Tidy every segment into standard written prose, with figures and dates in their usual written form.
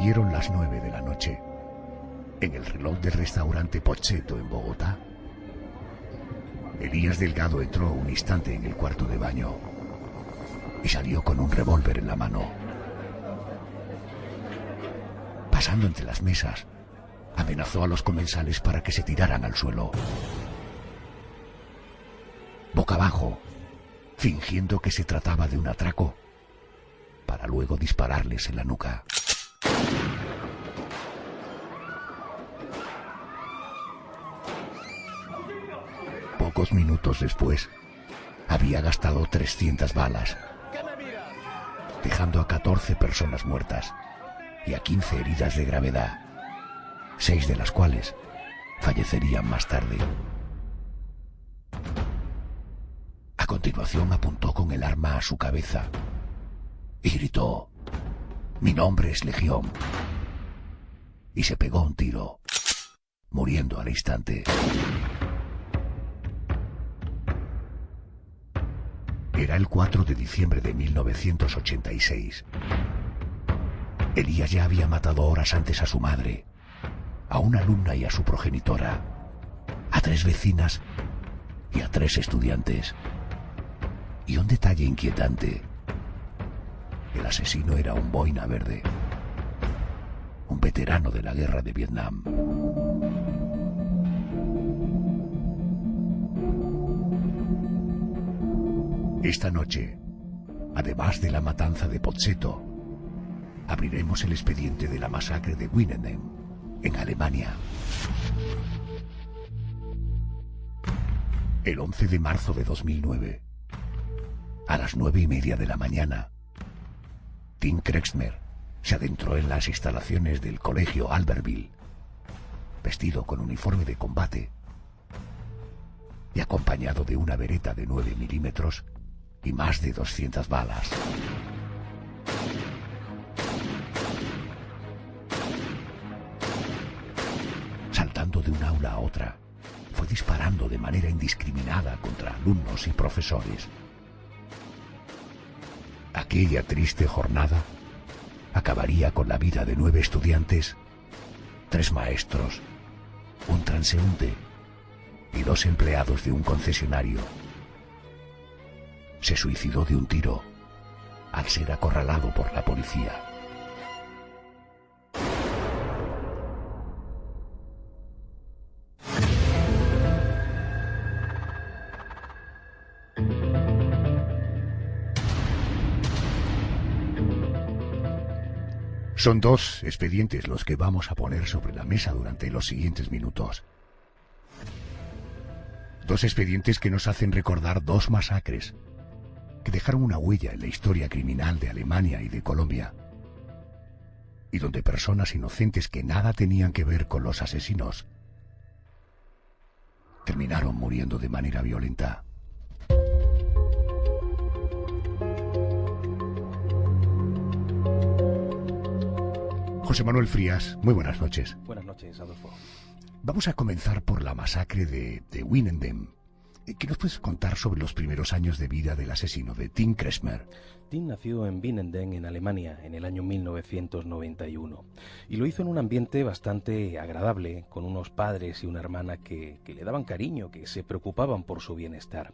Dieron las 9 de la noche. En el reloj del restaurante Pozzetto en Bogotá, Elías Delgado entró un instante en el cuarto de baño y salió con un revólver en la mano. Pasando entre las mesas, amenazó a los comensales para que se tiraran al suelo. Boca abajo, fingiendo que se trataba de un atraco, para luego dispararles en la nuca. Pocos minutos después, había gastado 300 balas, dejando a 14 personas muertas y a 15 heridas de gravedad, 6 de las cuales fallecerían más tarde. A continuación apuntó con el arma a su cabeza y gritó: «Mi nombre es Legión», y se pegó un tiro, muriendo al instante. Era el 4 de diciembre de 1986. Elías ya había matado horas antes a su madre, a una alumna y a su progenitora, a 3 vecinas y a 3 estudiantes. Y un detalle inquietante: el asesino era un boina verde, un veterano de la guerra de Vietnam. Esta noche, además de la matanza de Pozzetto, abriremos el expediente de la masacre de Winnenden, en Alemania. El 11 de marzo de 2009, a las 9:30 de la mañana, Tim Kretschmer se adentró en las instalaciones del colegio Albertville, vestido con uniforme de combate y acompañado de una beretta de 9 milímetros y más de 200 balas. Saltando de un aula a otra, fue disparando de manera indiscriminada contra alumnos y profesores. Aquella triste jornada acabaría con la vida de 9 estudiantes, 3 maestros, un transeúnte y 2 empleados de un concesionario. Se suicidó de un tiro al ser acorralado por la policía. Son 2 expedientes los que vamos a poner sobre la mesa durante los siguientes minutos. 2 expedientes que nos hacen recordar 2 masacres que dejaron una huella en la historia criminal de Alemania y de Colombia, y donde personas inocentes que nada tenían que ver con los asesinos terminaron muriendo de manera violenta. José Manuel Frías, muy buenas noches. Buenas noches, Adolfo. Vamos a comenzar por la masacre de Winnenden. ¿Qué nos puedes contar sobre los primeros años de vida del asesino, de Tim Kretschmer? Tim nació en Winnenden, en Alemania, en el año 1991. Y lo hizo en un ambiente bastante agradable, con unos padres y una hermana que le daban cariño, que se preocupaban por su bienestar.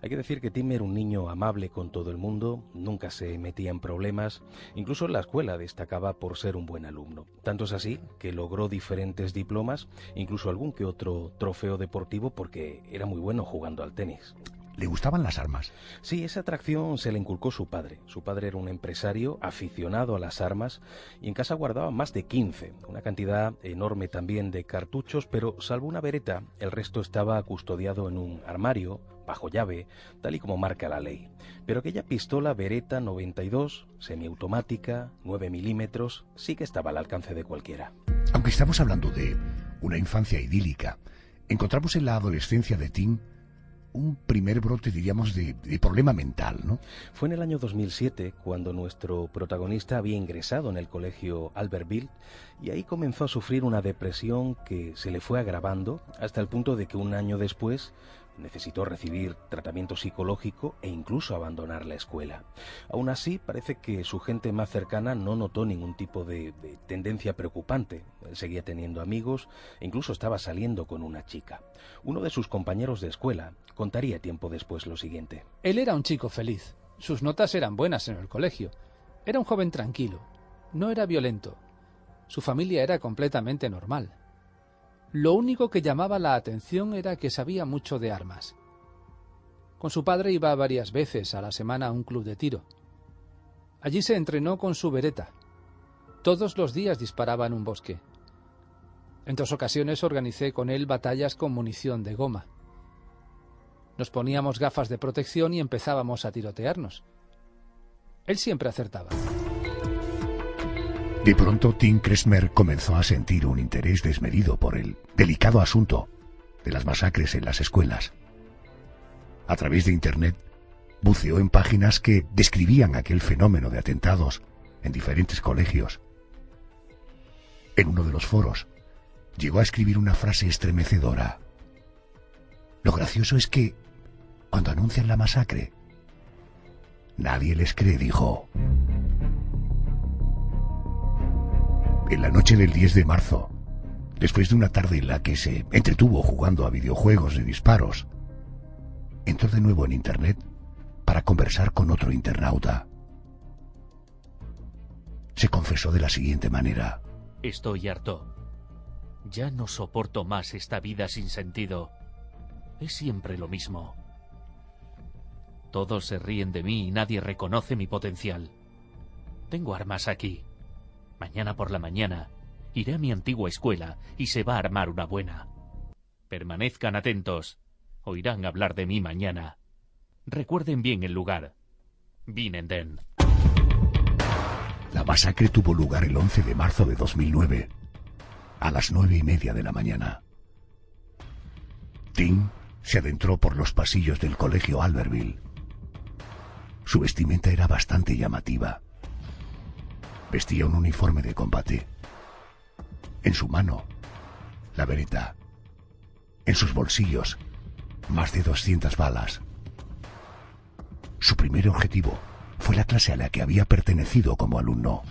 Hay que decir que Tim era un niño amable con todo el mundo, nunca se metía en problemas, incluso en la escuela destacaba por ser un buen alumno. Tanto es así que logró diferentes diplomas, incluso algún que otro trofeo deportivo, porque era muy bueno jugando al tenis. ¿Le gustaban las armas? Sí, esa atracción se le inculcó su padre. Su padre era un empresario aficionado a las armas y en casa guardaba más de 15, una cantidad enorme también de cartuchos, pero salvo una beretta, el resto estaba custodiado en un armario, bajo llave, tal y como marca la ley. Pero aquella pistola Beretta 92, semiautomática, 9 milímetros, sí que estaba al alcance de cualquiera. Aunque estamos hablando de una infancia idílica, encontramos en la adolescencia de Tim un primer brote, diríamos, de problema mental, ¿no? Fue en el año 2007 cuando nuestro protagonista había ingresado en el colegio Albertville y ahí comenzó a sufrir una depresión que se le fue agravando hasta el punto de que un año después necesitó recibir tratamiento psicológico e incluso abandonar la escuela. Aún así, parece que su gente más cercana no notó ningún tipo de tendencia preocupante. Él seguía teniendo amigos e incluso estaba saliendo con una chica. Uno de sus compañeros de escuela contaría tiempo después lo siguiente. Él era un chico feliz. Sus notas eran buenas en el colegio. Era un joven tranquilo. No era violento. Su familia era completamente normal. Lo único que llamaba la atención era que sabía mucho de armas. Con su padre iba varias veces a la semana a un club de tiro. Allí se entrenó con su Beretta. Todos los días disparaba en un bosque. En 2 ocasiones organicé con él batallas con munición de goma. Nos poníamos gafas de protección y empezábamos a tirotearnos. Él siempre acertaba. De pronto, Tim Kressmer comenzó a sentir un interés desmedido por el delicado asunto de las masacres en las escuelas. A través de Internet, buceó en páginas que describían aquel fenómeno de atentados en diferentes colegios. En uno de los foros, llegó a escribir una frase estremecedora. Lo gracioso es que, cuando anuncian la masacre, nadie les cree, dijo. En la noche del 10 de marzo, después de una tarde en la que se entretuvo jugando a videojuegos de disparos, entró de nuevo en Internet para conversar con otro internauta. Se confesó de la siguiente manera. Estoy harto. Ya no soporto más esta vida sin sentido. Es siempre lo mismo. Todos se ríen de mí y nadie reconoce mi potencial. Tengo armas aquí. Mañana por la mañana iré a mi antigua escuela y se va a armar una buena. Permanezcan atentos. Oirán hablar de mí mañana. Recuerden bien el lugar. Binenden. La masacre tuvo lugar el 11 de marzo de 2009, a las 9:30 de la mañana. Tim se adentró por los pasillos del colegio Albertville. Su vestimenta era bastante llamativa. Vestía un uniforme de combate. En su mano, la Beretta. En sus bolsillos, más de 200 balas. Su primer objetivo fue la clase a la que había pertenecido como alumno.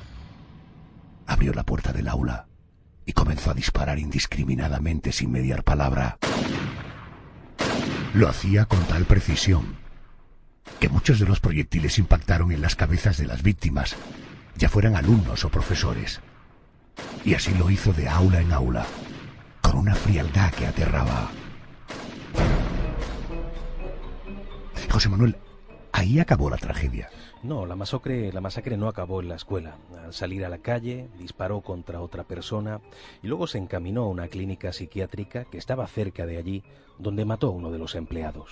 Abrió la puerta del aula y comenzó a disparar indiscriminadamente sin mediar palabra. Lo hacía con tal precisión que muchos de los proyectiles impactaron en las cabezas de las víctimas, ya fueran alumnos o profesores. Y así lo hizo de aula en aula, con una frialdad que aterraba. José Manuel, ahí acabó la tragedia. No, la masacre no acabó en la escuela. Al salir a la calle, disparó contra otra persona y luego se encaminó a una clínica psiquiátrica que estaba cerca de allí, donde mató a uno de los empleados.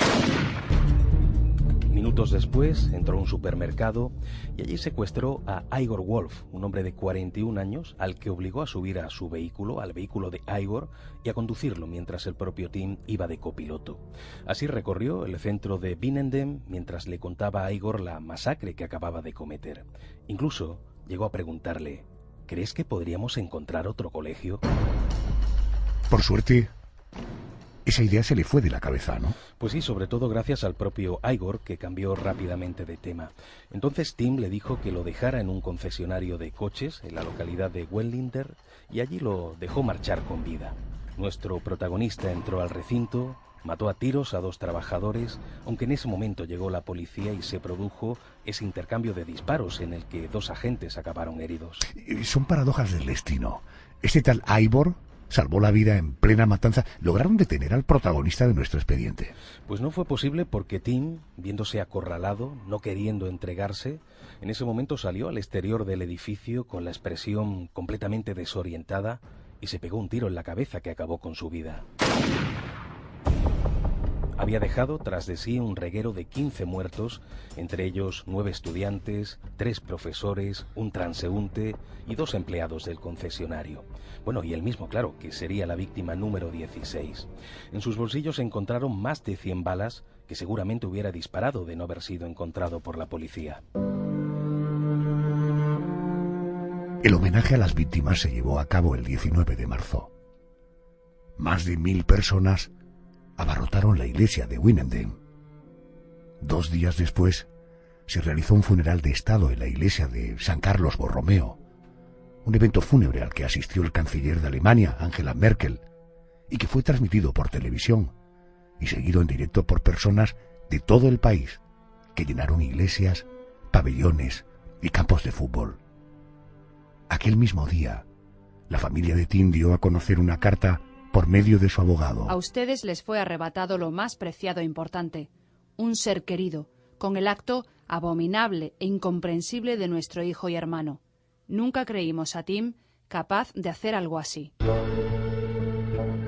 Minutos después entró a un supermercado y allí secuestró a Igor Wolf, un hombre de 41 años, al que obligó a subir a su vehículo, al vehículo de Igor, y a conducirlo mientras el propio Tim iba de copiloto. Así recorrió el centro de Binenden mientras le contaba a Igor la masacre que acababa de cometer. Incluso llegó a preguntarle: ¿crees que podríamos encontrar otro colegio? Por suerte, esa idea se le fue de la cabeza, ¿no? Pues sí, sobre todo gracias al propio Igor, que cambió rápidamente de tema. Entonces Tim le dijo que lo dejara en un concesionario de coches en la localidad de Wellinder y allí lo dejó marchar con vida. Nuestro protagonista entró al recinto, mató a tiros a 2 trabajadores, aunque en ese momento llegó la policía y se produjo ese intercambio de disparos en el que 2 agentes acabaron heridos. Son paradojas del destino. Este tal Igor salvó la vida en plena matanza. ¿Lograron detener al protagonista de nuestro expediente? Pues no fue posible porque Tim, viéndose acorralado, no queriendo entregarse, en ese momento salió al exterior del edificio con la expresión completamente desorientada y se pegó un tiro en la cabeza que acabó con su vida. Había dejado tras de sí un reguero de 15 muertos, entre ellos 9 estudiantes, 3 profesores, un transeúnte y 2 empleados del concesionario. Bueno, y él mismo, claro, que sería la víctima número 16. En sus bolsillos se encontraron más de 100 balas que seguramente hubiera disparado de no haber sido encontrado por la policía. El homenaje a las víctimas se llevó a cabo el 19 de marzo. Más de 1000 personas abarrotaron la iglesia de Winnenden. 2 días después, se realizó un funeral de Estado en la iglesia de San Carlos Borromeo, un evento fúnebre al que asistió el canciller de Alemania, Angela Merkel, y que fue transmitido por televisión y seguido en directo por personas de todo el país, que llenaron iglesias, pabellones y campos de fútbol. Aquel mismo día, la familia de Tim dio a conocer una carta por medio de su abogado. A ustedes les fue arrebatado lo más preciado e importante, un ser querido, con el acto abominable e incomprensible de nuestro hijo y hermano. Nunca creímos a Tim capaz de hacer algo así.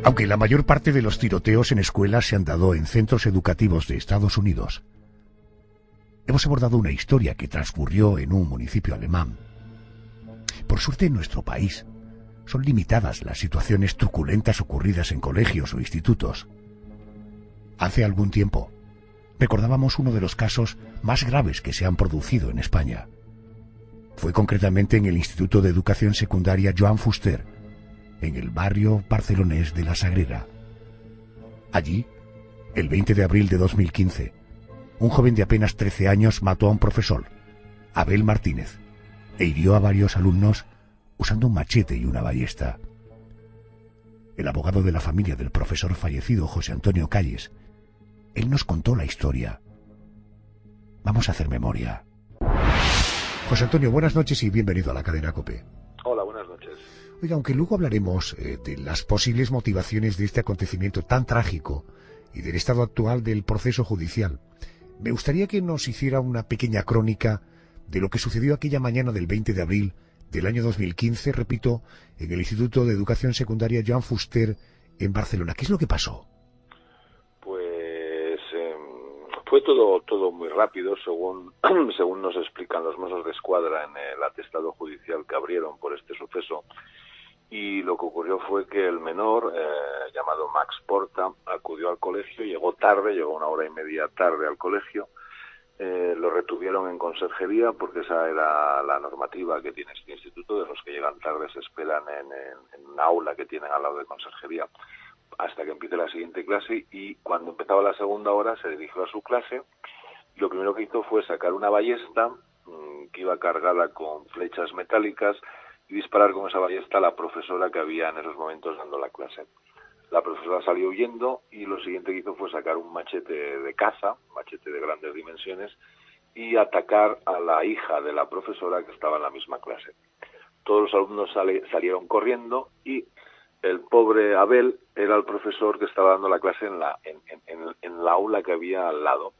Aunque la mayor parte de los tiroteos en escuelas se han dado en centros educativos de Estados Unidos, hemos abordado una historia que transcurrió en un municipio alemán. Por suerte, en nuestro país son limitadas las situaciones truculentas ocurridas en colegios o institutos. Hace algún tiempo recordábamos uno de los casos más graves que se han producido en España. Fue concretamente en el Instituto de Educación Secundaria Joan Fuster, en el barrio barcelonés de La Sagrera. Allí, el 20 de abril de 2015, un joven de apenas 13 años mató a un profesor, Abel Martínez, e hirió a varios alumnos usando un machete y una ballesta. El abogado de la familia del profesor fallecido, José Antonio Calles, él nos contó la historia. Vamos a hacer memoria. José Antonio, buenas noches y bienvenido a la cadena COPE. Hola, buenas noches. Oiga, aunque luego hablaremos de las posibles motivaciones de este acontecimiento tan trágico y del estado actual del proceso judicial, me gustaría que nos hiciera una pequeña crónica de lo que sucedió aquella mañana del 20 de abril del año 2015, repito, en el Instituto de Educación Secundaria Joan Fuster en Barcelona. ¿Qué es lo que pasó? Pues fue todo muy rápido, según nos explican los Mossos de Escuadra en el atestado judicial que abrieron por este suceso. Y lo que ocurrió fue que el menor, llamado Max Porta, acudió al colegio, llegó 1 hora y media tarde al colegio. Lo retuvieron en conserjería porque esa era la normativa que tiene este instituto, de los que llegan tarde se esperan en un aula que tienen al lado de conserjería hasta que empiece la siguiente clase, y cuando empezaba la segunda hora se dirigió a su clase y lo primero que hizo fue sacar una ballesta que iba cargada con flechas metálicas y disparar con esa ballesta a la profesora que había en esos momentos dando la clase. La profesora salió huyendo y lo siguiente que hizo fue sacar un machete de caza, un machete de grandes dimensiones, y atacar a la hija de la profesora que estaba en la misma clase. Todos los alumnos salieron corriendo y el pobre Abel era el profesor que estaba dando la clase en la aula que había al lado.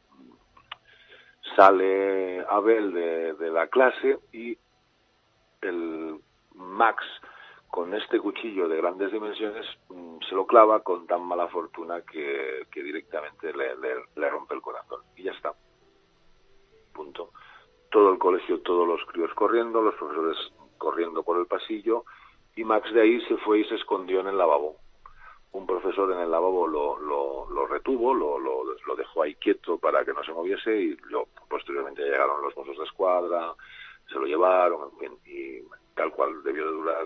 Sale Abel de la clase y el Max, con este cuchillo de grandes dimensiones, se lo clava con tan mala fortuna que directamente le rompe el corazón. Y ya está. Punto. Todo el colegio, todos los críos corriendo, los profesores corriendo por el pasillo, y Max de ahí se fue y se escondió en el lavabo. Un profesor en el lavabo lo retuvo, lo dejó ahí quieto para que no se moviese, y posteriormente llegaron los Mossos de Escuadra, se lo llevaron, en fin, y tal cual debió de durar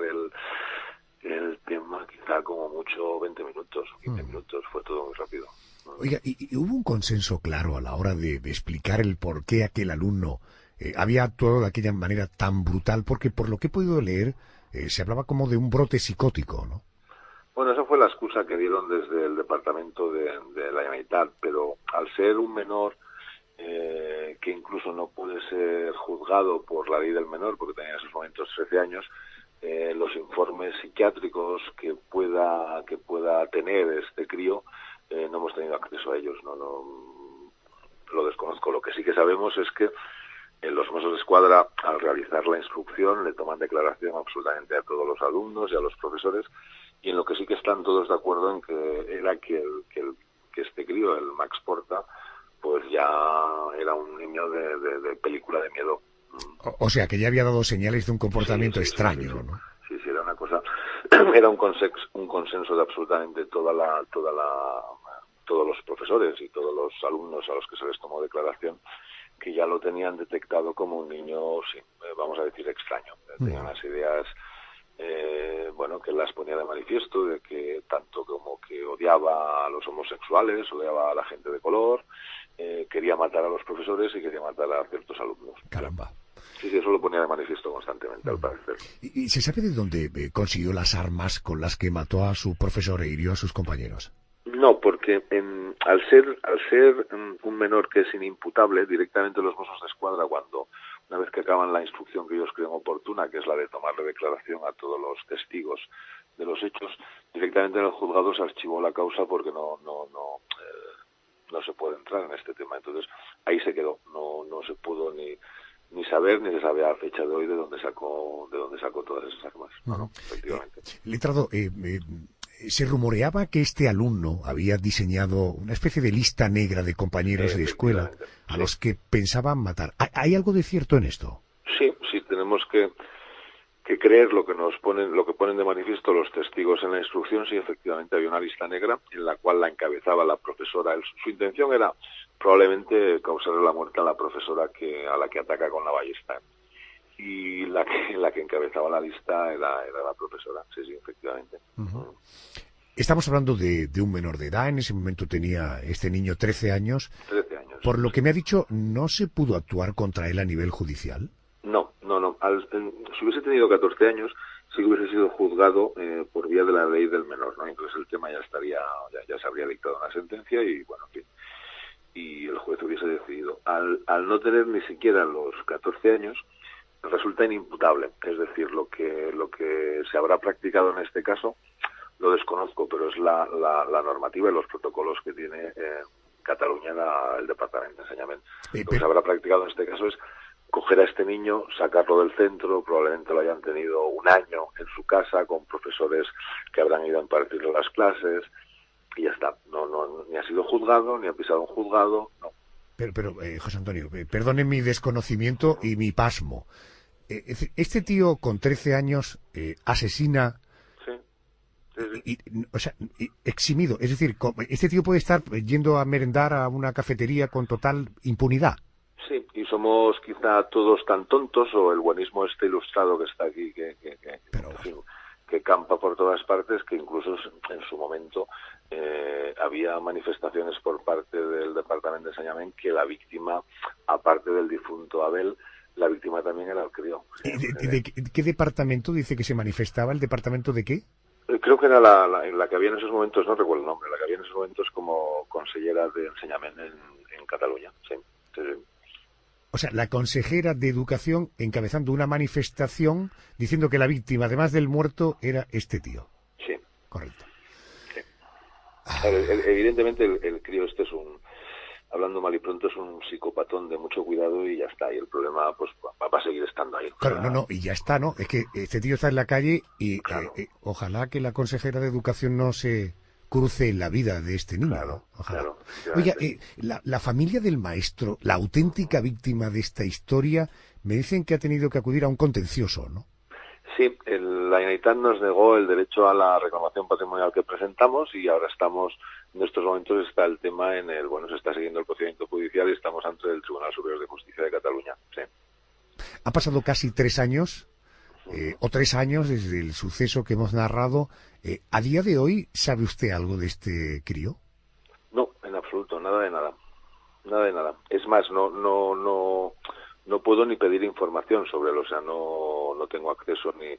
el tema, quizá como mucho 20 minutos, 15 minutos, fue todo muy rápido. Oiga, ¿y hubo un consenso claro a la hora de explicar el por qué aquel alumno había actuado de aquella manera tan brutal? Porque por lo que he podido leer, se hablaba como de un brote psicótico, ¿no? Bueno, esa fue la excusa que dieron desde el departamento de la Generalitat, pero al ser un menor que incluso no puede ser juzgado por la ley del menor, porque tenía en esos momentos 13 años, los informes psiquiátricos que pueda tener este crío, no hemos tenido acceso a ellos, no lo desconozco. Lo que sí que sabemos es que los Mossos de Escuadra, al realizar la instrucción, le toman declaración absolutamente a todos los alumnos y a los profesores, y en lo que sí que están todos de acuerdo en que era que este crío, el Max Porta, pues ya era un niño de película de miedo. O sea, que ya había dado señales de un comportamiento extraño, ¿no? Sí, era una cosa, era un consenso de absolutamente todos los profesores y todos los alumnos a los que se les tomó declaración, que ya lo tenían detectado como un niño, sí, vamos a decir, extraño. Tenía unas ideas, que las ponía de manifiesto, de que tanto como que odiaba a los homosexuales, odiaba a la gente de color, quería matar a los profesores y quería matar a ciertos alumnos. Caramba. Sí, eso lo ponía de manifiesto constantemente, al parecer. ¿Y se sabe de dónde consiguió las armas con las que mató a su profesor e hirió a sus compañeros? No, porque al ser un menor que es inimputable, directamente los Mossos de Escuadra, una vez que acaban la instrucción que ellos creen oportuna, que es la de tomarle declaración a todos los testigos de los hechos, directamente en el juzgado se archivó la causa porque no se puede entrar en este tema. Entonces ahí se quedó, no se pudo ni saber ni se sabe a fecha de hoy de dónde sacó todas esas armas. No, efectivamente. Letrado, se rumoreaba que este alumno había diseñado una especie de lista negra de compañeros de escuela a los que pensaban matar. ¿Hay algo de cierto en esto? Sí, tenemos que creer lo que ponen de manifiesto los testigos en la instrucción. Sí, efectivamente había una lista negra en la cual la encabezaba la profesora. Su intención era probablemente causarle la muerte a la profesora a la que ataca con la ballesta. Y la que encabezaba la lista era la profesora. Sí, efectivamente. Uh-huh. Estamos hablando de un menor de edad. En ese momento tenía este niño 13 años. 13 años. Por lo que me ha dicho, ¿no se pudo actuar contra él a nivel judicial? No. Si hubiese tenido 14 años, sí que hubiese sido juzgado por vía de la ley del menor, ¿no? Entonces el tema ya se habría dictado una sentencia y, bueno, en fin, y el juez hubiese decidido. Al no tener ni siquiera los 14 años, resulta inimputable. Es decir, lo que se habrá practicado en este caso, lo desconozco, pero es la normativa y los protocolos que tiene Cataluña el Departamento de Enseñamiento. Lo que se habrá practicado en este caso es coger a este niño, sacarlo del centro, probablemente lo hayan tenido un año en su casa con profesores que habrán ido a impartirle las clases y ya está. No, ni ha sido juzgado, ni ha pisado un juzgado, no. Pero José Antonio, perdone mi desconocimiento y mi pasmo. Este tío con 13 años asesina... eximido. Es decir, este tío puede estar yendo a merendar a una cafetería con total impunidad. Sí, y somos quizá todos tan tontos, o el buenismo ilustrado que está aquí, que campa por todas partes, que incluso en su momento había manifestaciones por parte del Departamento de Enseñamiento que la víctima, aparte del difunto Abel, la víctima también era el crío. ¿De qué departamento dice que se manifestaba? ¿El departamento de qué? Creo que era la que había en esos momentos, no recuerdo el nombre, la que había en esos momentos como consellera de Enseñamiento en Cataluña, sí. O sea, la consejera de Educación encabezando una manifestación diciendo que la víctima, además del muerto, era este tío. Sí. Correcto. Sí. Evidentemente el crío hablando mal y pronto, es un psicopatón de mucho cuidado y ya está. Y el problema pues va a seguir estando ahí. Claro, y ya está, ¿no? Es que este tío está en la calle y claro. Ojalá que la consejera de Educación no se cruce en la vida de este niño. Claro, ojalá. Claro, oiga, la familia del maestro, la auténtica víctima de esta historia, me dicen que ha tenido que acudir a un contencioso, ¿no? Sí, la Generalitat nos negó el derecho a la reclamación patrimonial que presentamos y ahora en estos momentos está el tema se está siguiendo el procedimiento judicial y estamos ante el Tribunal Superior de Justicia de Cataluña. Sí. Ha pasado casi 3 años, o 3 años desde el suceso que hemos narrado. ¿A día de hoy sabe usted algo de este crío? No, en absoluto, nada de nada. Nada de nada. Es más, no puedo ni pedir información sobre él, o sea, no tengo acceso ni...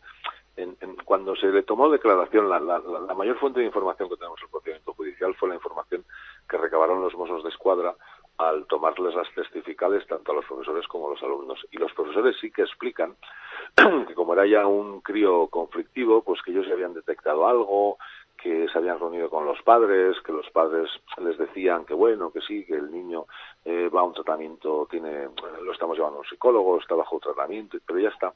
Cuando se le tomó declaración, la mayor fuente de información que tenemos en el procedimiento judicial fue la información que recabaron los Mossos de Escuadra al tomarles las testificales tanto a los profesores como a los alumnos. Y los profesores sí que explican que como era ya un crío conflictivo, pues que ellos ya habían detectado algo, que se habían reunido con los padres, que los padres les decían que bueno, que sí, que el niño va a un tratamiento, lo estamos llevando a un psicólogo, está bajo tratamiento, pero ya está.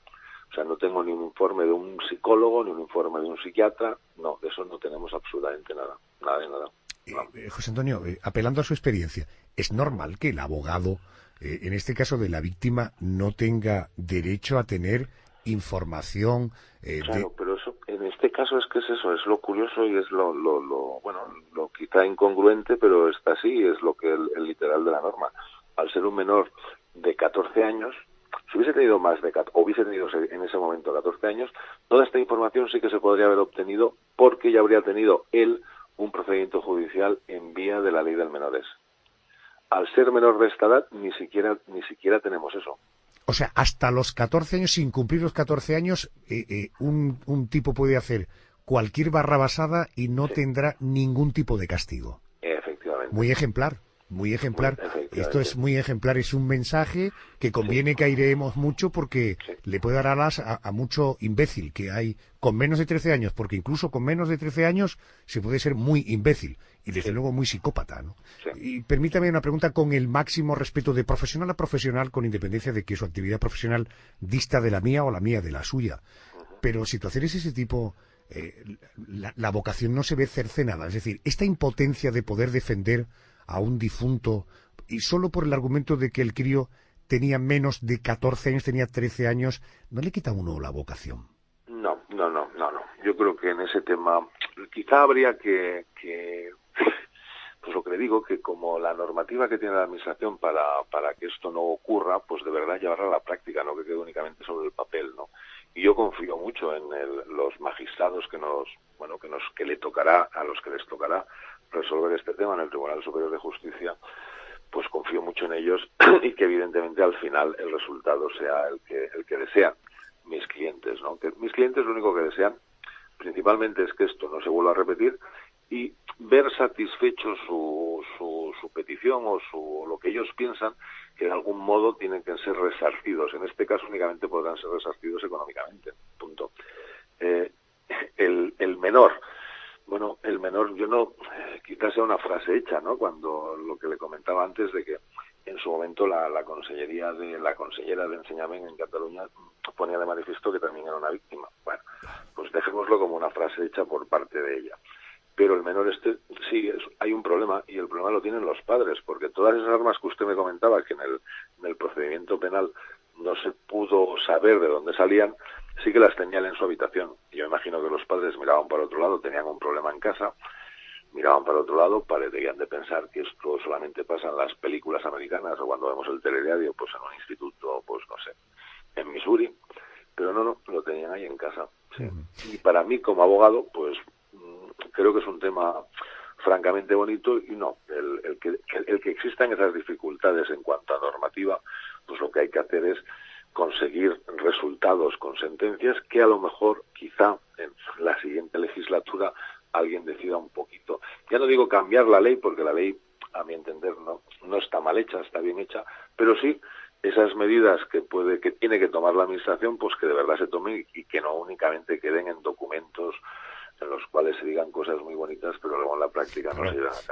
O sea, no tengo ni un informe de un psicólogo, ni un informe de un psiquiatra, no, de eso no tenemos absolutamente nada, nada de nada. No. José Antonio, apelando a su experiencia, ¿es normal que el abogado, en este caso de la víctima, no tenga derecho a tener información? Claro, pero eso, en este caso es es lo curioso y es lo quizá incongruente, pero está así, es lo que el literal de la norma. Al ser un menor de 14 años, si hubiese tenido hubiese tenido en ese momento 14 años, toda esta información sí que se podría haber obtenido porque ya habría tenido él un procedimiento judicial en vía de la ley del menores. Al ser menor de esta edad, ni siquiera tenemos eso. O sea, hasta los 14 años, sin cumplir los 14 años, un tipo puede hacer cualquier barrabasada y no tendrá ningún tipo de castigo. Efectivamente. Muy ejemplar. Muy ejemplar. Esto es muy ejemplar, es un mensaje que conviene que aireemos mucho porque le puede dar alas a mucho imbécil que hay con menos de 13 años, porque incluso con menos de 13 años se puede ser muy imbécil y desde luego muy psicópata, ¿no? Y permítame una pregunta con el máximo respeto de profesional a profesional, con independencia de que su actividad profesional dista de la mía o la mía de la suya. Pero situaciones de ese tipo, la vocación no se ve cercenada, es decir, esta impotencia de poder defender a un difunto y solo por el argumento de que el crío tenía menos de 14 años, tenía 13 años, ¿no le quita a uno la vocación? No. Yo creo que en ese tema quizá habría que pues lo que le digo, que como la normativa que tiene la administración para que esto no ocurra, pues de verdad llevarla a la práctica, no que quede únicamente sobre el papel, ¿no? Y yo confío mucho en los magistrados que les tocará resolver este tema en el Tribunal Superior de Justicia, pues confío mucho en ellos y que evidentemente al final el resultado sea el que desean mis clientes, ¿no? Que mis clientes lo único que desean principalmente es que esto no se vuelva a repetir y ver satisfecho su petición o lo que ellos piensan que de algún modo tienen que ser resarcidos. En este caso únicamente podrán ser resarcidos económicamente. Punto. El menor, yo no, quizás sea una frase hecha, ¿no? Cuando lo que le comentaba antes de que en su momento la consellera de Enseñament en Cataluña ponía de manifiesto que también era una víctima. Bueno, pues dejémoslo como una frase hecha por parte de ella. Pero el menor hay un problema y el problema lo tienen los padres, porque todas esas armas que usted me comentaba que en el procedimiento penal no se pudo saber de dónde salían, sí que las tenían en su habitación. Yo imagino que los padres miraban para otro lado, tenían un problema en casa, miraban para otro lado, debían de pensar que esto solamente pasa en las películas americanas o cuando vemos el telediario, pues en un instituto, pues no sé, en Missouri, pero no, lo tenían ahí en casa. Sí. Y para mí como abogado, pues creo que es un tema francamente bonito y no, el que existan esas dificultades en cuanto a normativa, pues lo que hay que hacer es conseguir resultados con sentencias que a lo mejor quizá en la siguiente legislatura alguien decida un poquito. Ya no digo cambiar la ley, porque la ley, a mi entender, no está mal hecha, está bien hecha, pero sí esas medidas que tiene que tomar la administración, pues que de verdad se tomen y que no únicamente queden en documentos en los cuales se digan cosas muy bonitas, pero luego en la práctica no se llevan a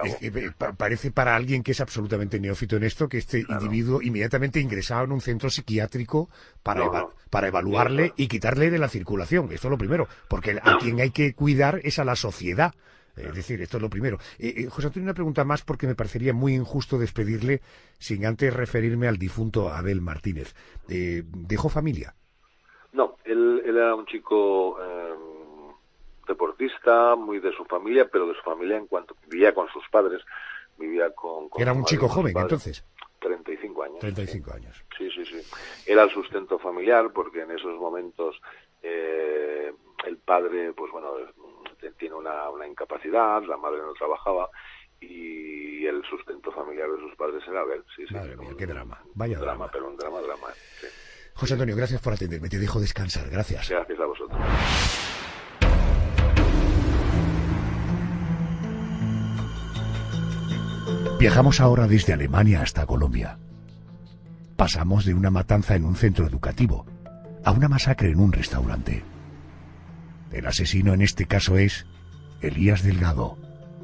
cabo. Parece para alguien que es absolutamente neófito en esto que este individuo inmediatamente ingresaba en un centro psiquiátrico para evaluarle y quitarle de la circulación. Esto es lo primero, porque a quien hay que cuidar es a la sociedad. Es decir, esto es lo primero. José Antonio, una pregunta más porque me parecería muy injusto despedirle sin antes referirme al difunto Abel Martínez. ¿Dejó familia? No, él era un chico deportista, muy de su familia, pero de su familia en cuanto vivía con sus padres, vivía con ¿Era un chico joven entonces? 35 años. 35 años. Sí. Era el sustento familiar porque en esos momentos el padre, pues bueno, tiene una incapacidad, la madre no trabajaba y el sustento familiar de sus padres era Abel. Sí. Madre mía, qué drama. Vaya drama. Pero un drama. Sí. José Antonio, gracias por atenderme. Te dejo descansar. Gracias. Gracias a vosotros. Viajamos ahora desde Alemania hasta Colombia. Pasamos de una matanza en un centro educativo a una masacre en un restaurante. El asesino en este caso es Elías Delgado,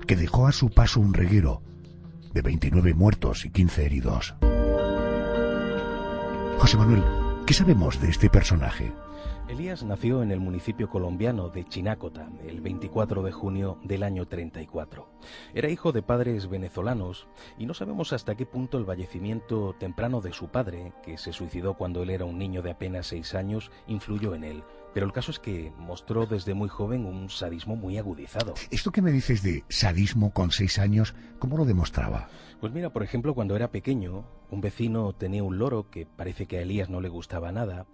que dejó a su paso un reguero de 29 muertos y 15 heridos. José Manuel, ¿qué sabemos de este personaje? Elías nació en el municipio colombiano de Chinácota el 24 de junio del año 34. Era hijo de padres venezolanos y no sabemos hasta qué punto el fallecimiento temprano de su padre, que se suicidó cuando él era un niño de apenas 6 años, influyó en él. Pero el caso es que mostró desde muy joven un sadismo muy agudizado. ¿Esto que me dices de sadismo con 6 años, cómo lo demostraba? Pues mira, por ejemplo, cuando era pequeño, un vecino tenía un loro que parece que a Elías no le gustaba nada,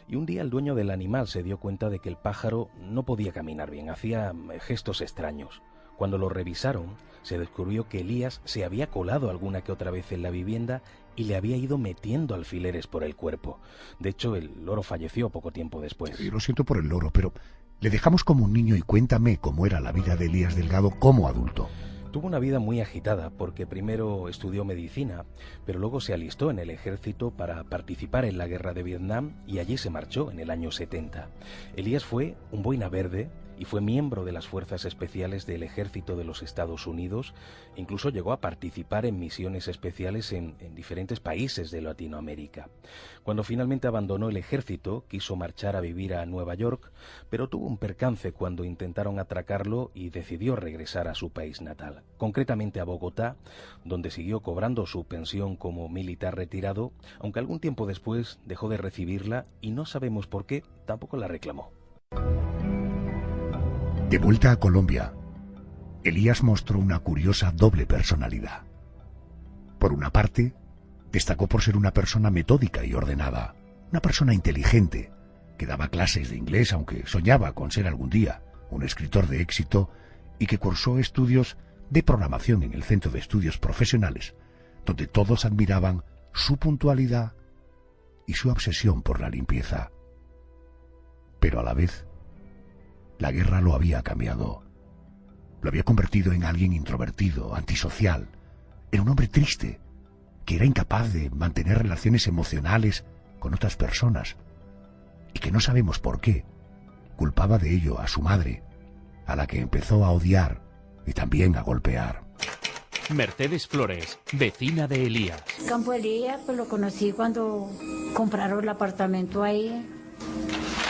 y un día el dueño del animal se dio cuenta de que el pájaro no podía caminar bien, hacía gestos extraños. Cuando lo revisaron, se descubrió que Elías se había colado alguna que otra vez en la vivienda y le había ido metiendo alfileres por el cuerpo. De hecho, el loro falleció poco tiempo después. Lo siento por el loro, pero le dejamos como un niño y cuéntame cómo era la vida de Elías Delgado como adulto. Tuvo una vida muy agitada porque primero estudió medicina, pero luego se alistó en el ejército para participar en la guerra de Vietnam y allí se marchó en el año 70. Elías fue un boina verde y fue miembro de las fuerzas especiales del ejército de los Estados Unidos. Incluso llegó a participar en misiones especiales en diferentes países de Latinoamérica. Cuando finalmente abandonó el ejército, quiso marchar a vivir a Nueva York, pero tuvo un percance cuando intentaron atracarlo y decidió regresar a su país natal, concretamente a Bogotá, donde siguió cobrando su pensión como militar retirado, aunque algún tiempo después dejó de recibirla y no sabemos por qué tampoco la reclamó. De vuelta a Colombia, Elías mostró una curiosa doble personalidad. Por una parte, destacó por ser una persona metódica y ordenada, una persona inteligente, que daba clases de inglés aunque soñaba con ser algún día un escritor de éxito y que cursó estudios de programación en el Centro de Estudios Profesionales, donde todos admiraban su puntualidad y su obsesión por la limpieza. Pero a la vez, la guerra lo había cambiado. Lo había convertido en alguien introvertido, antisocial, en un hombre triste, que era incapaz de mantener relaciones emocionales con otras personas, y que no sabemos por qué culpaba de ello a su madre, a la que empezó a odiar y también a golpear. Mercedes Flores, vecina de Elías. Campo Elías, pues lo conocí cuando compraron el apartamento ahí.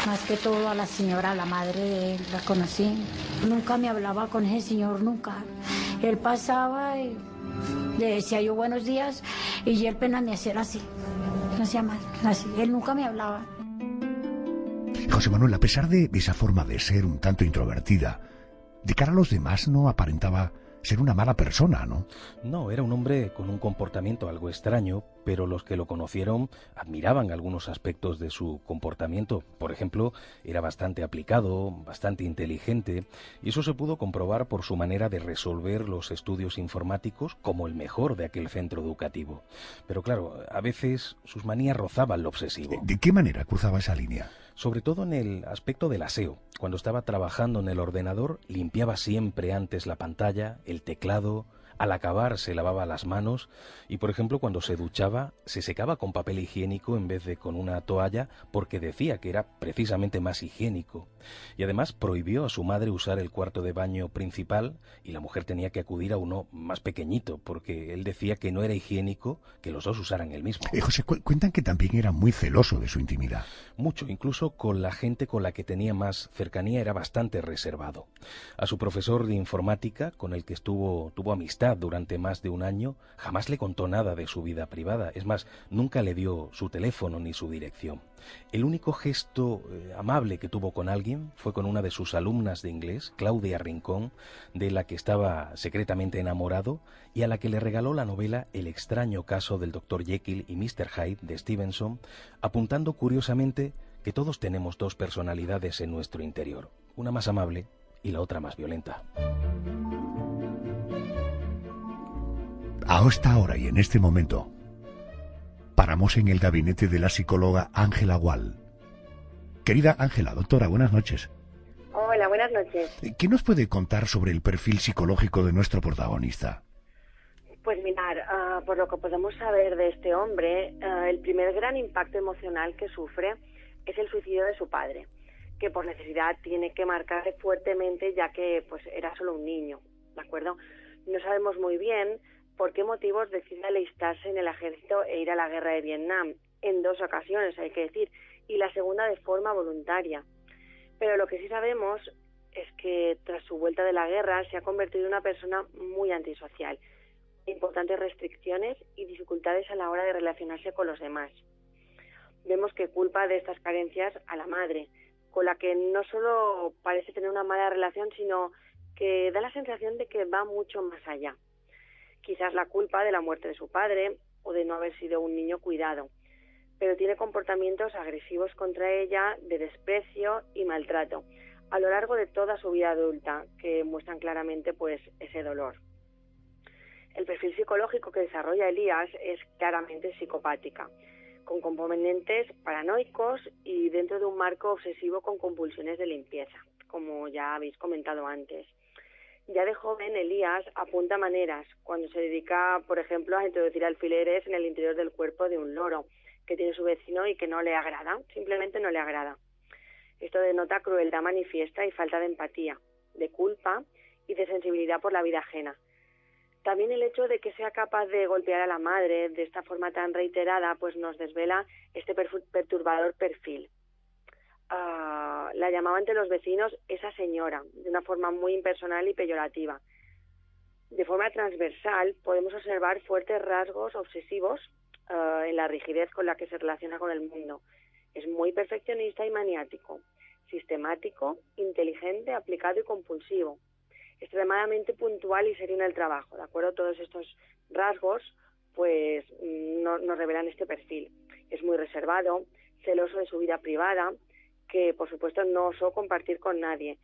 Más que todo a la señora, a la madre de él, la conocí. Nunca me hablaba con ese señor, nunca. Él pasaba y le decía yo buenos días y él apenas me hacía así. No hacía más, así. Él nunca me hablaba. José Manuel, a pesar de esa forma de ser un tanto introvertida, de cara a los demás no aparentaba ser una mala persona, ¿no? No, era un hombre con un comportamiento algo extraño, pero los que lo conocieron admiraban algunos aspectos de su comportamiento. Por ejemplo, era bastante aplicado, bastante inteligente, y eso se pudo comprobar por su manera de resolver los estudios informáticos como el mejor de aquel centro educativo. Pero claro, a veces sus manías rozaban lo obsesivo. ¿De qué manera cruzaba esa línea? Sobre todo en el aspecto del aseo. Cuando estaba trabajando en el ordenador, limpiaba siempre antes la pantalla, el teclado. Al acabar se lavaba las manos y, por ejemplo, cuando se duchaba, se secaba con papel higiénico en vez de con una toalla porque decía que era precisamente más higiénico. Y además prohibió a su madre usar el cuarto de baño principal y la mujer tenía que acudir a uno más pequeñito porque él decía que no era higiénico que los dos usaran el mismo. José, cuentan que también era muy celoso de su intimidad. Mucho, incluso con la gente con la que tenía más cercanía era bastante reservado. A su profesor de informática, con el que tuvo amistad durante más de un año, jamás le contó nada de su vida privada. Es más, nunca le dio su teléfono ni su dirección. El único gesto amable que tuvo con alguien fue con una de sus alumnas de inglés, Claudia Rincón, de la que estaba secretamente enamorado y a la que le regaló la novela El extraño caso del Dr. Jekyll y Mr. Hyde de Stevenson, apuntando curiosamente que todos tenemos dos personalidades en nuestro interior, una más amable y la otra más violenta. A esta hora y en este momento, paramos en el gabinete de la psicóloga Ángela Gual. Querida Ángela, doctora, buenas noches. Hola, buenas noches. ¿Qué nos puede contar sobre el perfil psicológico de nuestro protagonista? Pues mirar, por lo que podemos saber de este hombre, el primer gran impacto emocional que sufre es el suicidio de su padre, que por necesidad tiene que marcarle fuertemente ya que pues era solo un niño, ¿de acuerdo? No sabemos muy bien por qué motivos decide alistarse en el ejército e ir a la guerra de Vietnam, en 2 ocasiones hay que decir, y la segunda de forma voluntaria. Pero lo que sí sabemos es que tras su vuelta de la guerra se ha convertido en una persona muy antisocial, importantes restricciones y dificultades a la hora de relacionarse con los demás. Vemos que culpa de estas carencias a la madre, con la que no solo parece tener una mala relación, sino que da la sensación de que va mucho más allá. Quizás la culpa de la muerte de su padre o de no haber sido un niño cuidado, pero tiene comportamientos agresivos contra ella, de desprecio y maltrato, a lo largo de toda su vida adulta, que muestran claramente pues ese dolor. El perfil psicológico que desarrolla Elías es claramente psicopática, con componentes paranoicos y dentro de un marco obsesivo con compulsiones de limpieza, como ya habéis comentado antes. Ya de joven, Elías apunta maneras cuando se dedica, por ejemplo, a introducir alfileres en el interior del cuerpo de un loro que tiene su vecino y que no le agrada, simplemente no le agrada. Esto denota crueldad manifiesta y falta de empatía, de culpa y de sensibilidad por la vida ajena. También el hecho de que sea capaz de golpear a la madre de esta forma tan reiterada, pues nos desvela este perturbador perfil. La llamaba ante los vecinos esa señora, de una forma muy impersonal y peyorativa. De forma transversal podemos observar fuertes rasgos obsesivos en la rigidez con la que se relaciona con el mundo. Es muy perfeccionista y maniático, sistemático, inteligente, aplicado y compulsivo. Extremadamente puntual y serio en el trabajo, ¿de acuerdo? Todos estos rasgos pues nos revelan este perfil. Es muy reservado, celoso de su vida privada, que por supuesto no osó compartir con nadie,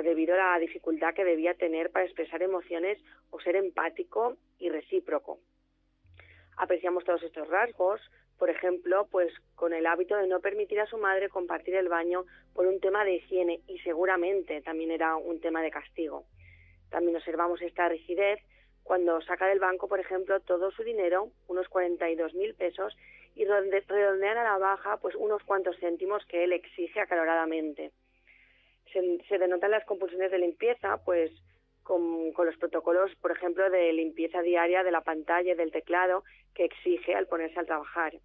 debido a la dificultad que debía tener para expresar emociones o ser empático y recíproco. Apreciamos todos estos rasgos, por ejemplo, pues con el hábito de no permitir a su madre compartir el baño por un tema de higiene y seguramente también era un tema de castigo. También observamos esta rigidez cuando saca del banco, por ejemplo, todo su dinero, unos 42.000 pesos, y redondean a la baja pues unos cuantos céntimos que él exige acaloradamente. Se denotan las compulsiones de limpieza, pues con los protocolos, por ejemplo, de limpieza diaria de la pantalla y del teclado que exige al ponerse a trabajar.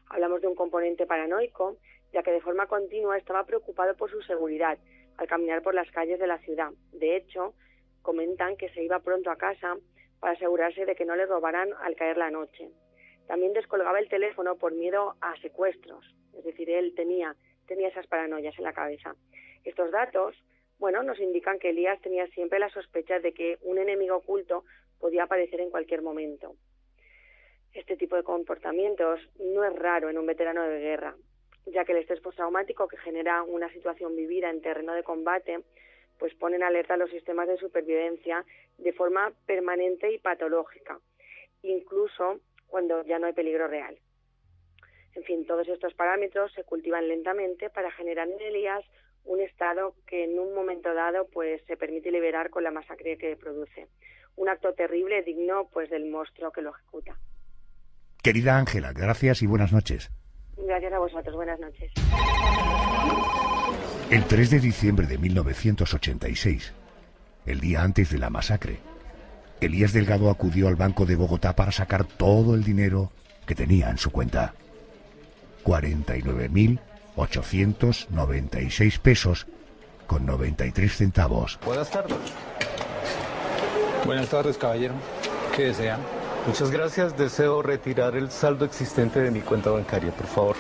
Hablamos de un componente paranoico, ya que de forma continua estaba preocupado por su seguridad al caminar por las calles de la ciudad. De hecho, comentan que se iba pronto a casa para asegurarse de que no le robaran al caer la noche. También descolgaba el teléfono por miedo a secuestros, es decir, él tenía esas paranoias en la cabeza. Estos datos, nos indican que Elías tenía siempre la sospecha de que un enemigo oculto podía aparecer en cualquier momento. Este tipo de comportamientos no es raro en un veterano de guerra, ya que el estrés postraumático que genera una situación vivida en terreno de combate, pues pone en alerta los sistemas de supervivencia de forma permanente y patológica, incluso cuando ya no hay peligro real. En fin, todos estos parámetros se cultivan lentamente para generar en Elías un estado que en un momento dado pues se permite liberar con la masacre que produce. Un acto terrible digno pues del monstruo que lo ejecuta. Querida Ángela, gracias y buenas noches. Gracias a vosotros, buenas noches. El 3 de diciembre de 1986, el día antes de la masacre, Elías Delgado acudió al Banco de Bogotá para sacar todo el dinero que tenía en su cuenta. 49.896 pesos con 93 centavos. Buenas tardes. Buenas tardes, caballero. ¿Qué desean? Muchas gracias. Deseo retirar el saldo existente de mi cuenta bancaria, por favor.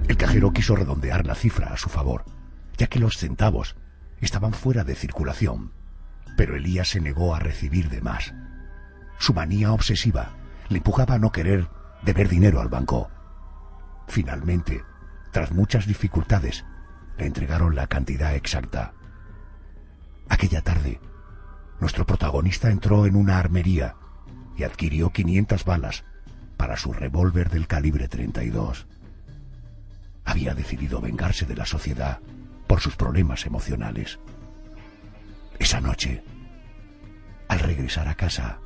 El cajero quiso redondear la cifra a su favor, ya que los centavos estaban fuera de circulación. Pero Elías se negó a recibir de más. Su manía obsesiva le empujaba a no querer deber dinero al banco. Finalmente, tras muchas dificultades, le entregaron la cantidad exacta. Aquella tarde, nuestro protagonista entró en una armería y adquirió 500 balas para su revólver del calibre 32. Había decidido vengarse de la sociedad por sus problemas emocionales. Esa noche, al regresar a casa,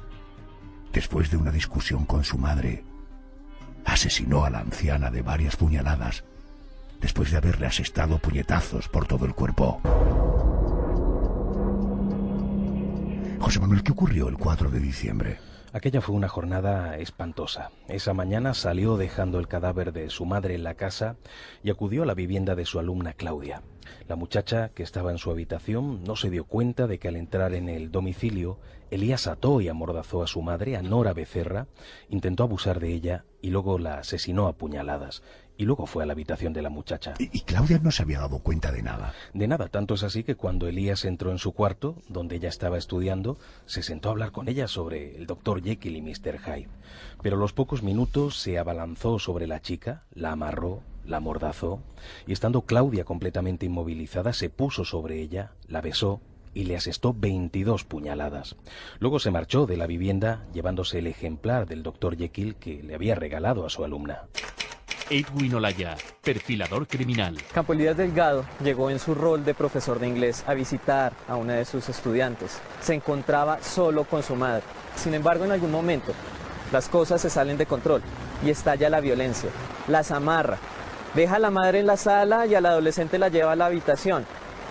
después de una discusión con su madre, asesinó a la anciana de varias puñaladas, después de haberle asestado puñetazos por todo el cuerpo. José Manuel, ¿qué ocurrió el 4 de diciembre? Aquella fue una jornada espantosa. Esa mañana salió dejando el cadáver de su madre en la casa y acudió a la vivienda de su alumna Claudia. La muchacha, que estaba en su habitación, no se dio cuenta de que al entrar en el domicilio, Elías ató y amordazó a su madre, a Nora Becerra, intentó abusar de ella y luego la asesinó a puñaladas. Y luego fue a la habitación de la muchacha. ¿Y Claudia no se había dado cuenta de nada? De nada, tanto es así que cuando Elías entró en su cuarto, donde ella estaba estudiando, se sentó a hablar con ella sobre el Dr. Jekyll y Mr. Hyde. Pero a los pocos minutos se abalanzó sobre la chica, la amarró, la amordazó y, estando Claudia completamente inmovilizada, se puso sobre ella, la besó y le asestó 22 puñaladas. Luego se marchó de la vivienda llevándose el ejemplar del Dr. Jekyll que le había regalado a su alumna. Edwin Olaya, perfilador criminal. Campo Elías Delgado llegó en su rol de profesor de inglés a visitar a una de sus estudiantes. Se encontraba solo con su madre. Sin embargo, en algún momento, las cosas se salen de control y estalla la violencia. Las amarra, deja a la madre en la sala y a la adolescente la lleva a la habitación.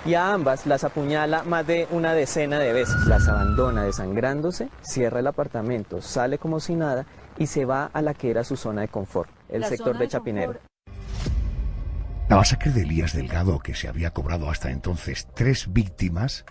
Y a ambas las apuñala más de una decena de veces. Las abandona desangrándose, cierra el apartamento, sale como si nada y se va a la que era su zona de confort, el sector de Chapinero. La masacre de Elías Delgado, que se había cobrado hasta entonces 3 víctimas,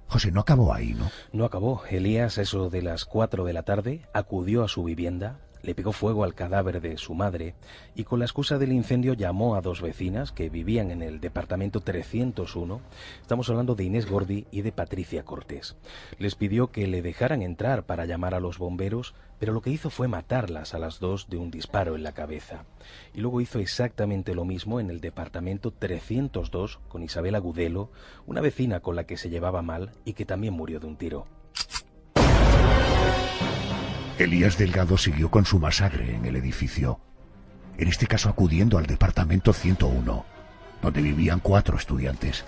José, no acabó ahí, ¿no? No acabó. Elías, eso de las 4 de la tarde, acudió a su vivienda, le pegó fuego al cadáver de su madre y, con la excusa del incendio, llamó a 2 vecinas que vivían en el departamento 301. Estamos hablando de Inés Gordi y de Patricia Cortés. Les pidió que le dejaran entrar para llamar a los bomberos, pero lo que hizo fue matarlas a las 2 de un disparo en la cabeza. Y luego hizo exactamente lo mismo en el departamento 302 con Isabel Agudelo, una vecina con la que se llevaba mal y que también murió de un tiro. Elías Delgado siguió con su masacre en el edificio, en este caso acudiendo al departamento 101, donde vivían 4 estudiantes.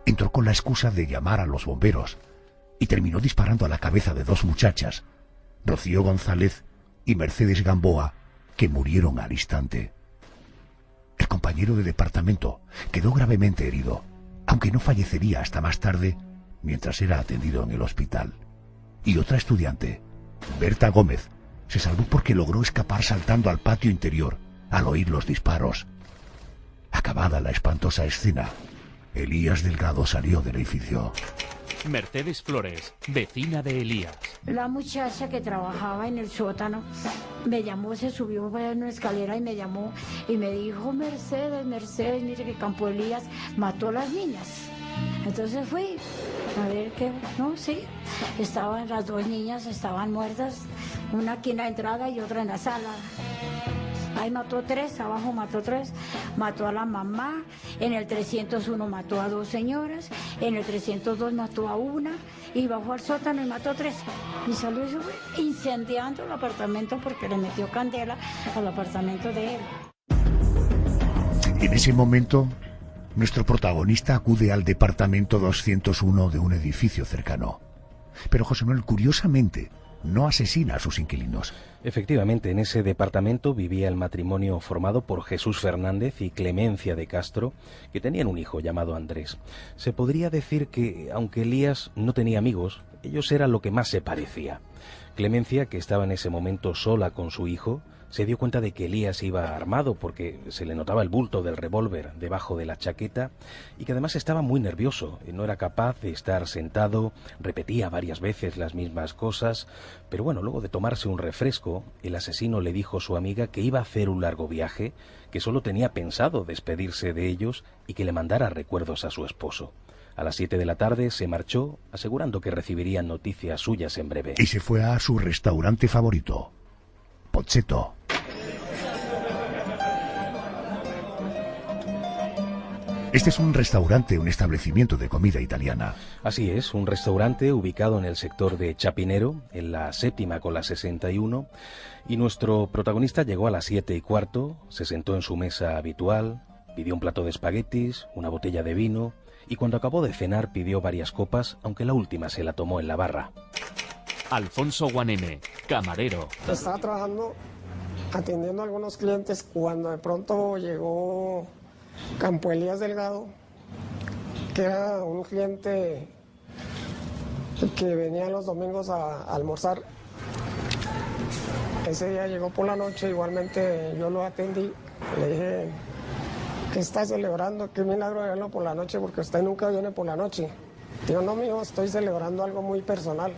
Entró con la excusa de llamar a los bomberos y terminó disparando a la cabeza de 2 muchachas, Rocío González y Mercedes Gamboa, que murieron al instante. El compañero de departamento quedó gravemente herido, aunque no fallecería hasta más tarde mientras era atendido en el hospital. Y otra estudiante, Berta Gómez, se salvó porque logró escapar saltando al patio interior al oír los disparos. Acabada la espantosa escena, Elías Delgado salió del edificio. Mercedes Flores, vecina de Elías. La muchacha que trabajaba en el sótano me llamó, se subió a una escalera y me llamó y me dijo: Mercedes, mire que Campo Elías mató a las niñas. Entonces fui a ver qué, no, sí, estaban las 2 niñas, estaban muertas, una aquí en la entrada y otra en la sala. Ahí mató 3, abajo mató 3, mató a la mamá, en el 301 mató a 2 señoras, en el 302 mató a una y bajó al sótano y mató 3. Y salió incendiando el apartamento porque le metió candela al apartamento de él. En ese momento, nuestro protagonista acude al departamento 201 de un edificio cercano. Pero José Manuel, curiosamente, no asesina a sus inquilinos. Efectivamente, en ese departamento vivía el matrimonio formado por Jesús Fernández y Clemencia de Castro, que tenían un hijo llamado Andrés. Se podría decir que, aunque Elías no tenía amigos, ellos eran lo que más se parecía. Clemencia, que estaba en ese momento sola con su hijo, se dio cuenta de que Elías iba armado porque se le notaba el bulto del revólver debajo de la chaqueta y que además estaba muy nervioso. No era capaz de estar sentado, repetía varias veces las mismas cosas, pero bueno, luego de tomarse un refresco, el asesino le dijo a su amiga que iba a hacer un largo viaje, que solo tenía pensado despedirse de ellos y que le mandara recuerdos a su esposo. A las 7 de la tarde se marchó, asegurando que recibirían noticias suyas en breve. Y se fue a su restaurante favorito, Pozzetto. Este es un restaurante, un establecimiento de comida italiana. Así es, un restaurante ubicado en el sector de Chapinero, en la 7ª con la 61, y nuestro protagonista llegó a las 7:15, se sentó en su mesa habitual, pidió un plato de espaguetis, una botella de vino, y cuando acabó de cenar pidió varias copas, aunque la última se la tomó en la barra. Alfonso Guaneme, camarero. Estaba trabajando, atendiendo a algunos clientes, cuando de pronto llegó Campo Elías Delgado, que era un cliente que venía los domingos a almorzar. Ese día llegó por la noche, igualmente yo lo atendí. Le dije: ¿qué está celebrando? Qué milagro de verlo por la noche, porque usted nunca viene por la noche. Digo: no, mijo, estoy celebrando algo muy personal.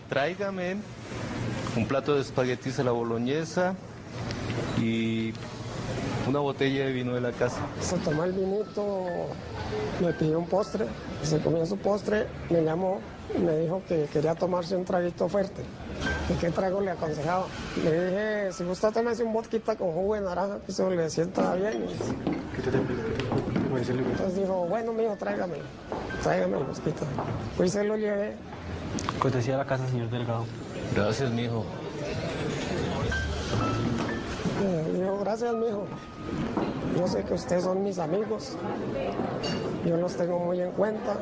una botella de vino de la casa. Se tomó el vinito, me pidió un postre, se comió su postre, me llamó y me dijo que quería tomarse un traguito fuerte. ¿Y qué trago le aconsejaba? Le dije, si gusta tomarse un vodka con jugo de naranja, que eso le sienta bien. ¿Qué te Entonces dijo, bueno, mijo, tráigame el vodka. Pues se lo llevé. Cortesía a la casa, señor Delgado. Gracias, mijo. Dijo, gracias, mijo. Yo sé que ustedes son mis amigos. Yo los tengo muy en cuenta.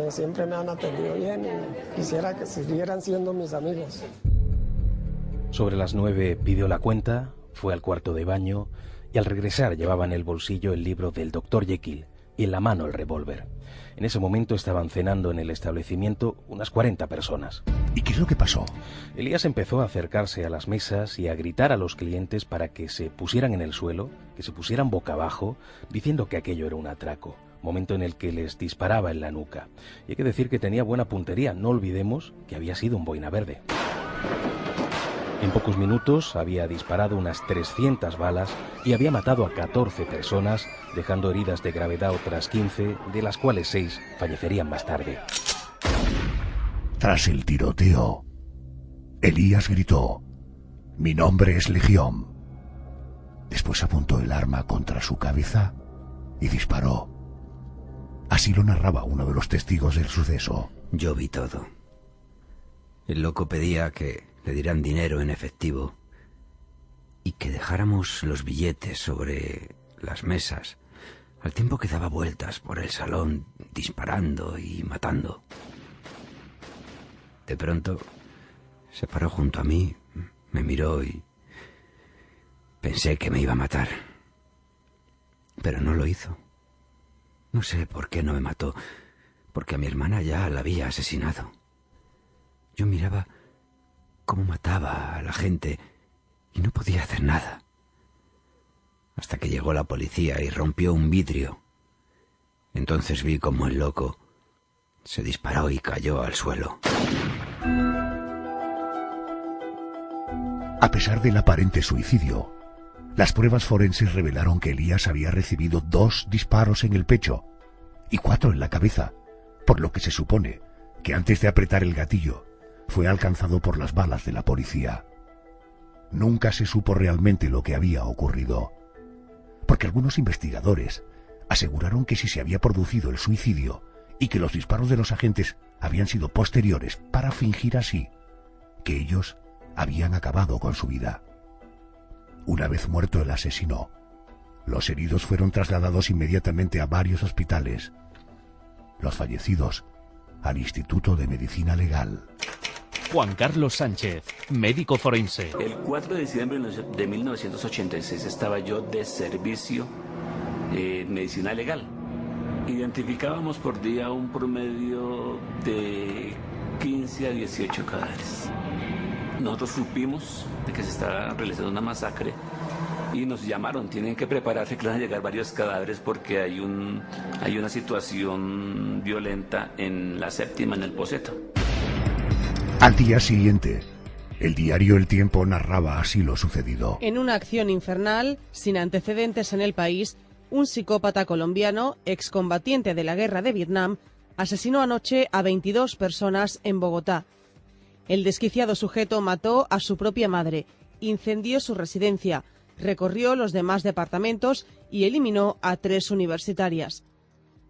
Siempre me han atendido bien y quisiera que siguieran siendo mis amigos. Sobre las 9 pidió la cuenta, fue al cuarto de baño y al regresar llevaba en el bolsillo el libro del Dr. Jekyll y en la mano el revólver. En ese momento estaban cenando en el establecimiento unas 40 personas. ¿Y qué es lo que pasó? Elías empezó a acercarse a las mesas y a gritar a los clientes para que se pusieran en el suelo, que se pusieran boca abajo, diciendo que aquello era un atraco. Momento en el que les disparaba en la nuca. Y hay que decir que tenía buena puntería, no olvidemos que había sido un boina verde. En pocos minutos había disparado unas 300 balas y había matado a 14 personas, dejando heridas de gravedad otras 15, de las cuales 6 fallecerían más tarde. Tras el tiroteo, Elías gritó: «Mi nombre es Legión». Después apuntó el arma contra su cabeza y disparó. Así lo narraba uno de los testigos del suceso. Yo vi todo. El loco pedía que le dieran dinero en efectivo y que dejáramos los billetes sobre las mesas, al tiempo que daba vueltas por el salón disparando y matando. De pronto se paró junto a mí, me miró y pensé que me iba a matar. Pero no lo hizo. No sé por qué no me mató, porque a mi hermana ya la había asesinado. Yo miraba cómo mataba a la gente y no podía hacer nada. Hasta que llegó la policía y rompió un vidrio. Entonces vi cómo el loco se disparó y cayó al suelo. A pesar del aparente suicidio, las pruebas forenses revelaron que Elías había recibido 2 disparos en el pecho y 4 en la cabeza, por lo que se supone que antes de apretar el gatillo fue alcanzado por las balas de la policía. Nunca se supo realmente lo que había ocurrido, porque algunos investigadores aseguraron que si se había producido el suicidio y que los disparos de los agentes habían sido posteriores para fingir así que ellos habían acabado con su vida. Una vez muerto el asesino, los heridos fueron trasladados inmediatamente a varios hospitales. Los fallecidos al Instituto de Medicina Legal. Juan Carlos Sánchez, médico forense. El 4 de diciembre de 1986 estaba yo de servicio en medicina legal. Identificábamos por día un promedio de 15 a 18 cadáveres. Nosotros supimos de que se estaba realizando una masacre y nos llamaron, tienen que prepararse que van a llegar varios cadáveres porque hay una situación violenta en la séptima, en el Poseto. Al día siguiente, el diario El Tiempo narraba así lo sucedido. En una acción infernal, sin antecedentes en el país, un psicópata colombiano, excombatiente de la guerra de Vietnam, asesinó anoche a 22 personas en Bogotá. El desquiciado sujeto mató a su propia madre, incendió su residencia, recorrió los demás departamentos y eliminó a 3 universitarias.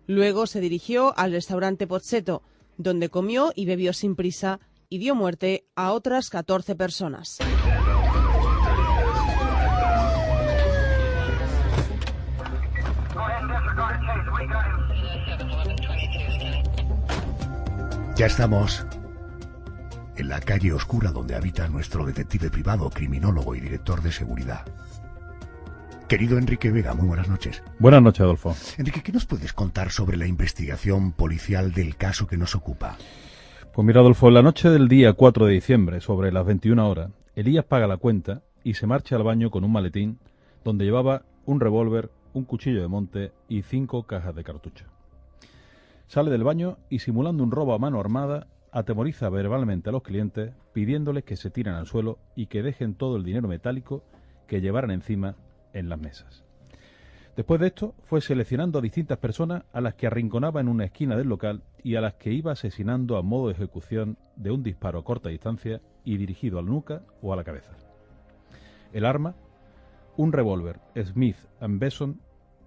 Luego se dirigió al restaurante Pozzetto, donde comió y bebió sin prisa y dio muerte a otras 14 personas. Ya estamos en la calle oscura donde habita nuestro detective privado, criminólogo y director de seguridad. Querido Enrique Vega, muy buenas noches. Buenas noches, Adolfo. Enrique, ¿qué nos puedes contar sobre la investigación policial del caso que nos ocupa? Pues mira, Adolfo, la noche del día 4 de diciembre, sobre las 21 horas, Elías paga la cuenta y se marcha al baño con un maletín donde llevaba un revólver, un cuchillo de monte y 5 cajas de cartucho. Sale del baño y, simulando un robo a mano armada, atemoriza verbalmente a los clientes pidiéndoles que se tiren al suelo y que dejen todo el dinero metálico que llevaran encima en las mesas. Después de esto, fue seleccionando a distintas personas a las que arrinconaba en una esquina del local y a las que iba asesinando a modo de ejecución de un disparo a corta distancia y dirigido a la nuca o a la cabeza. El arma, un revólver Smith & Wesson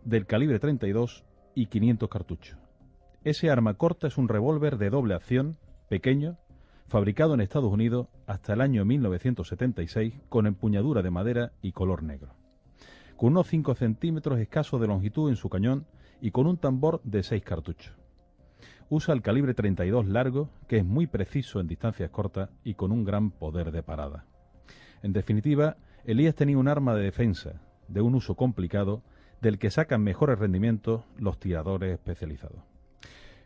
del calibre 32 y 500 cartuchos. Ese arma corta es un revólver de doble acción, pequeño, fabricado en Estados Unidos hasta el año 1976 con empuñadura de madera y color negro, con unos 5 centímetros escasos de longitud en su cañón y con un tambor de 6 cartuchos. Usa el calibre 32 largo, que es muy preciso en distancias cortas y con un gran poder de parada. En definitiva, Elías tenía un arma de defensa, de un uso complicado, del que sacan mejores rendimientos los tiradores especializados.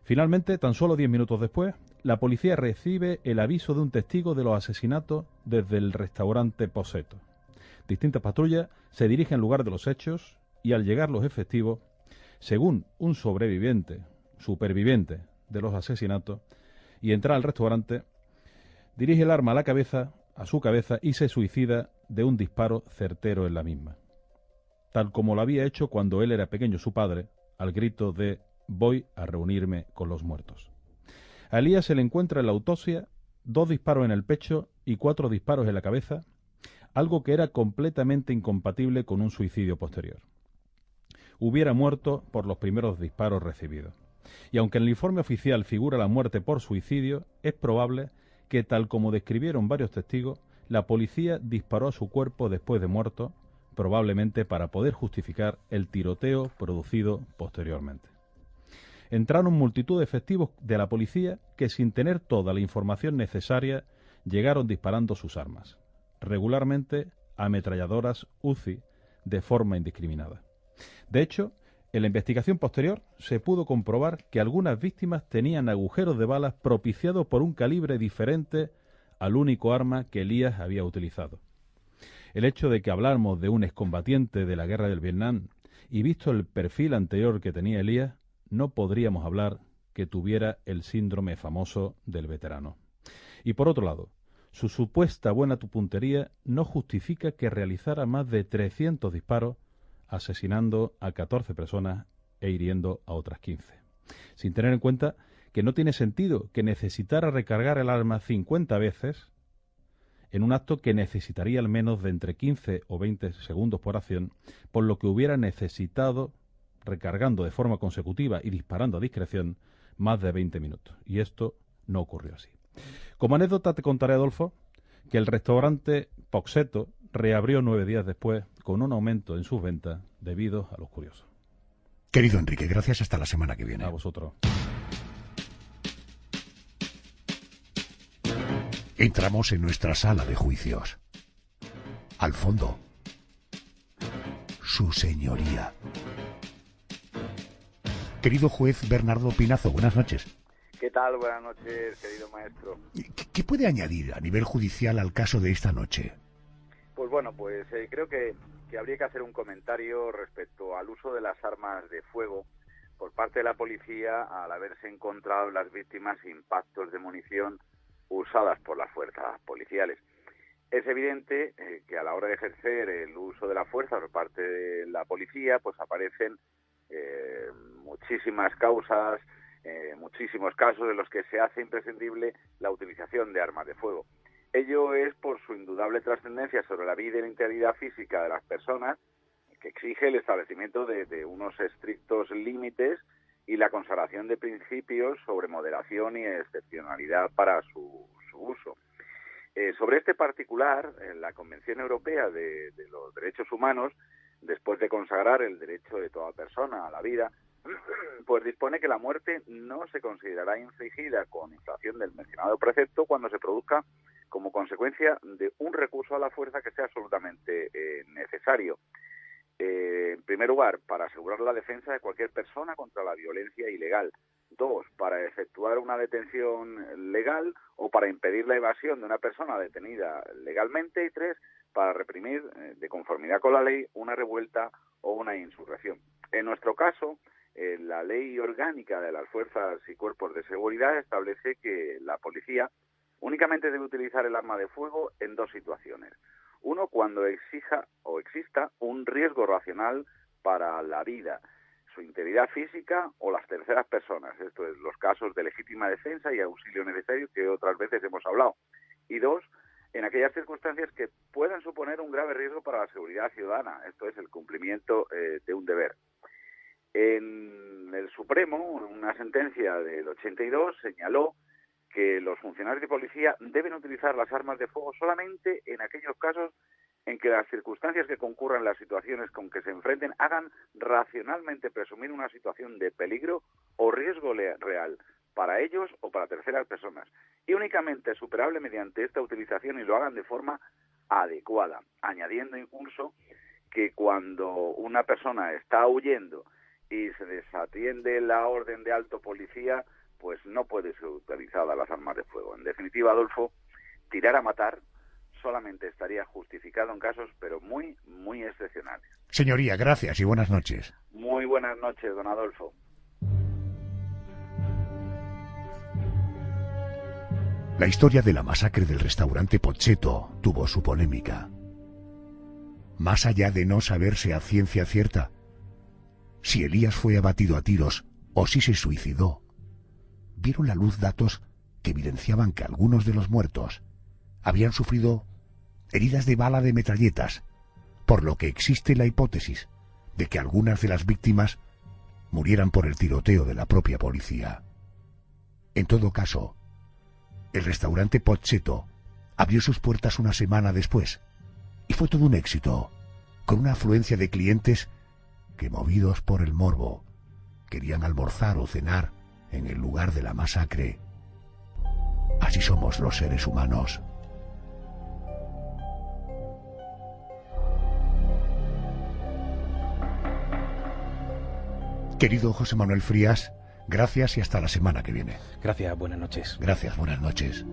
Finalmente, tan solo 10 minutos después, la policía recibe el aviso de un testigo de los asesinatos desde el restaurante Poseto. Distintas patrullas se dirigen al lugar de los hechos y al llegar los efectivos, según un superviviente de los asesinatos, y entrar al restaurante, dirige el arma a su cabeza y se suicida de un disparo certero en la misma, tal como lo había hecho cuando él era pequeño su padre, al grito de «voy a reunirme con los muertos». A Elías se le encuentra en la autopsia 2 disparos en el pecho y 4 disparos en la cabeza, algo que era completamente incompatible con un suicidio posterior. Hubiera muerto por los primeros disparos recibidos. Y aunque en el informe oficial figura la muerte por suicidio, es probable que, tal como describieron varios testigos, la policía disparó a su cuerpo después de muerto, probablemente para poder justificar el tiroteo producido posteriormente. Entraron multitud de efectivos de la policía que, sin tener toda la información necesaria, llegaron disparando sus armas, regularmente ametralladoras Uzi, de forma indiscriminada. De hecho, en la investigación posterior se pudo comprobar que algunas víctimas tenían agujeros de balas propiciados por un calibre diferente al único arma que Elías había utilizado. El hecho de que habláramos de un excombatiente de la guerra del Vietnam y visto el perfil anterior que tenía Elías, no podríamos hablar que tuviera el síndrome famoso del veterano. Y por otro lado, su supuesta buena puntería no justifica que realizara más de 300 disparos, asesinando a 14 personas e hiriendo a otras 15. Sin tener en cuenta que no tiene sentido que necesitara recargar el arma 50 veces en un acto que necesitaría al menos de entre 15 o 20 segundos por acción, por lo que hubiera necesitado, recargando de forma consecutiva y disparando a discreción, más de 20 minutos. Y esto no ocurrió así. Como anécdota te contaré, Adolfo, que el restaurante Poseto reabrió 9 días después con un aumento en sus ventas debido a los curiosos. Querido Enrique, gracias, hasta la semana que viene. A vosotros. Entramos en nuestra sala de juicios. Al fondo, su señoría. Querido juez Bernardo Pinazo, buenas noches. ¿Qué tal? Buenas noches, querido maestro. ¿Qué puede añadir a nivel judicial al caso de esta noche? Pues bueno, creo que habría que hacer un comentario respecto al uso de las armas de fuego por parte de la policía al haberse encontrado en las víctimas impactos de munición usadas por las fuerzas policiales. Es evidente que a la hora de ejercer el uso de la fuerza por parte de la policía, pues aparecen muchísimas causas, muchísimos casos en los que se hace imprescindible la utilización de armas de fuego. Ello es por su indudable trascendencia sobre la vida y la integridad física de las personas, que exige el establecimiento de unos estrictos límites y la consagración de principios sobre moderación y excepcionalidad para su uso. Sobre este particular, la Convención Europea de los Derechos Humanos, después de consagrar el derecho de toda persona a la vida, pues dispone que la muerte no se considerará infligida con infracción del mencionado precepto cuando se produzca como consecuencia de un recurso a la fuerza que sea absolutamente necesario. En primer lugar, para asegurar la defensa de cualquier persona contra la violencia ilegal. 2, para efectuar una detención legal o para impedir la evasión de una persona detenida legalmente. Y 3, para reprimir, de conformidad con la ley, una revuelta o una insurrección. En nuestro caso, la Ley Orgánica de las Fuerzas y Cuerpos de Seguridad establece que la policía únicamente debe utilizar el arma de fuego en 2 situaciones. Uno, cuando exista un riesgo racional para la vida, su integridad física o las terceras personas. Esto es, los casos de legítima defensa y auxilio necesario que otras veces hemos hablado. Y dos, en aquellas circunstancias que puedan suponer un grave riesgo para la seguridad ciudadana. Esto es, el cumplimiento de un deber. En el Supremo, una sentencia del 82 señaló que los funcionarios de policía deben utilizar las armas de fuego solamente en aquellos casos en que las circunstancias que concurran, las situaciones con que se enfrenten, hagan racionalmente presumir una situación de peligro o riesgo real para ellos o para terceras personas, y únicamente superable mediante esta utilización, y lo hagan de forma adecuada, añadiendo incluso que cuando una persona está huyendo y se desatiende la orden de alto policía, pues no puede ser utilizada las armas de fuego. En definitiva, Adolfo, tirar a matar solamente estaría justificado en casos, pero muy, muy excepcionales. Señoría, gracias y buenas noches. Muy buenas noches, don Adolfo. La historia de la masacre del restaurante Pozzetto tuvo su polémica. Más allá de no saberse a ciencia cierta si Elías fue abatido a tiros o si se suicidó, vieron la luz datos que evidenciaban que algunos de los muertos habían sufrido heridas de bala de metralletas, por lo que existe la hipótesis de que algunas de las víctimas murieran por el tiroteo de la propia policía. En todo caso, el restaurante Pozzetto abrió sus puertas una semana después y fue todo un éxito, con una afluencia de clientes que, movidos por el morbo, querían almorzar o cenar en el lugar de la masacre. Así somos los seres humanos. Querido José Manuel Frías, gracias y hasta la semana que viene. Gracias, buenas noches. Gracias, buenas noches.